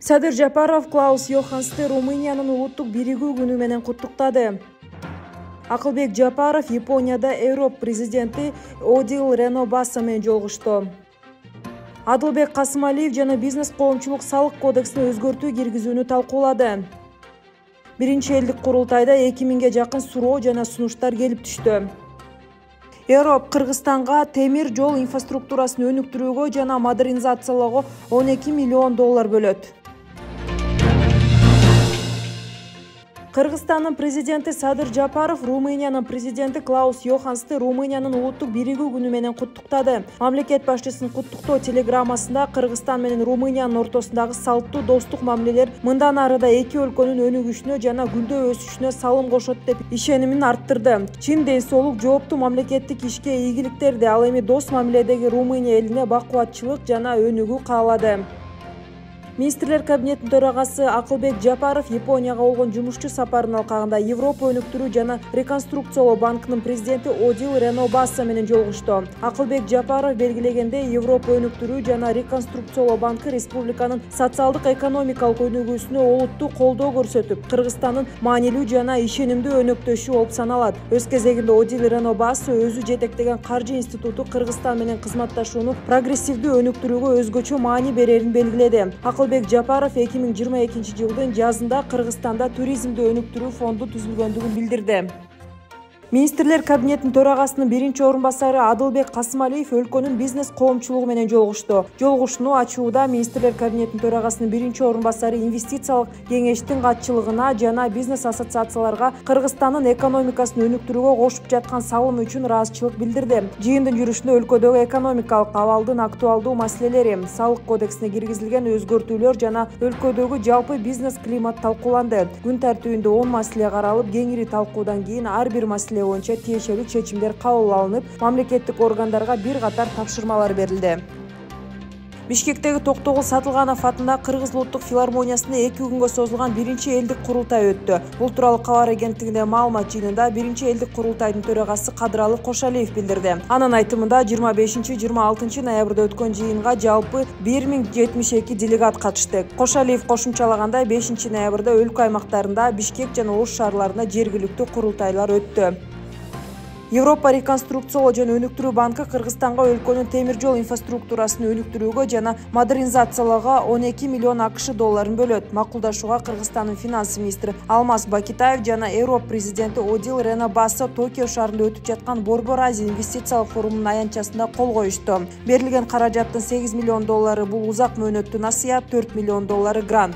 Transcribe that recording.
Садыр Жапаров Клаус Йоханнсты Румыниянын улуттук биригүү күнү менен куттуктады. Акылбек Жапаров Японияда Европа президенти Одил Ренобаса менен жолугушту. Адылбек Касымалиев жана бизнес коомчулук салык кодексине өзгөртүү киргизүүнү талкуулады. Биринчи элдик курултайда 2000ге жакын суроо жана сунуштар келип түштү. Европа Кыргызстанга темир жол инфраструктурасын өнүктүрүүгө жана модернизациялоого $12 миллион бөлөт. Кыргызстандын президенти Садыр Жапаров Румыниянын президенти Клаус Йоханнсты Румыниянын улуттук биригүү күнү менен куттуктады. Мамлекет башчысынын куттуктоо телеграммасында Кыргызстан менен Румыниянын ортосундагы салттуу достук мамилелер мындан ары да эки өлкөнүн өнүгүшүнө жана гүлдөө өсүшүнө салым кошот деп ишенимин арттырды. Чин ден соолук, жооптуу мамлекеттик ишке ийгиликтерди, ал эми дос мамиледеги Румыния элине бакубатчылык жана өнүгүү каалады. Министрлер кабинетинин төрагасы Акылбек Жапаров Японияга болгон жумушчу сапарынын алкагында Европа өнүктүрүү жана реконструкциялоо банкынын президенти Одил Ренобаса менен жолугушту. Акылбек Жапаров белгилегендей, Европа өнүктүрүү жана реконструкциялоо банкы республиканын социалдык экономикалык өнүгүүсүнө олуттуу колдоо көрсөтүп, Кыргызстандын маанилүү жана ишенимдүү өнөктөшү болуп саналат. Өз кезегинде Одил Ренобаса өзү жетектеген каржы институту Кыргызстан менен кызматташууну прогрессивдүү өнүктүрүүгө өзгөчө маани берерин белгиледи. Акылбек Жапаров 2022 жылдын жазында Кыргызстанда туризмди өнүктүрүү фонду түзүлгөндүгүн билдирди. Министрлер кабинетинин төрагасынын биринчи орун басары Адылбек Касымалиев өлкөнүн бизнес коомчулугу менен жолугушту. Жолугушууну ачууда Министрлер кабинетинин төрагасынын биринчи орун басары инвестициялык кеңештин катчылыгына жана бизнес ассоциацияларга Кыргызстандын экономикасын өнүктүрүүгө кошуп жаткан салымы үчүн ыраазычылык билдирди. Жыйындын жүрүшүндө өлкөдөгү экономикалык абалдын актуалдуу маселелери, салык кодексине киргизилген өзгөртүүлөр жана өлкөдөгү жалпы бизнес климат талкууланды. Күн тартибинде 10 маселе каралып, кеңири талкуудан кийин ар бир маселе боюнча тиешелүү чечимдер кабыл алынып, мамлекеттик органдарга бир катар тапшырмалар берилди. Бишкектеги Токтогул Сатылганов атындагы Кыргыз улуттук филармониясында 2 күнгө созулган биринчи элдик курултай өттү. Бул тууралуу кабар агенттигинде маалымат жыйынында биринчи элдик курултайдын төрагасы Кадыралы Кошалиев билдирди. Анын айтымында 25-26 ноябрда өткөн жыйынга жалпы 1072 делегат катышты. Кошалиев кошумчалагандай 5 ноябрда өлкө аймактарында, Бишкек жана Ош шаарларында жергиликтүү курултайлар өттү. Европа реконструкциялоо жана өнүктүрүү банкы Кыргызстанга өлкөнүн темир жол инфраструктурасын өнүктүрүүгө жана модернизациялоого $12 миллион бөлөт. Макулдашууга Кыргызстандын финанс министри Алмаз Бакитаев жана Европа президенти Одил Ренобаса Токио шаарында өтүп жаткан Борбор Азия инвестициялык форумунун аянтчасында кол коюшту. Берилген каражаттын $8 миллион бул узак мөөнөттүү насыят, $4 миллион грант.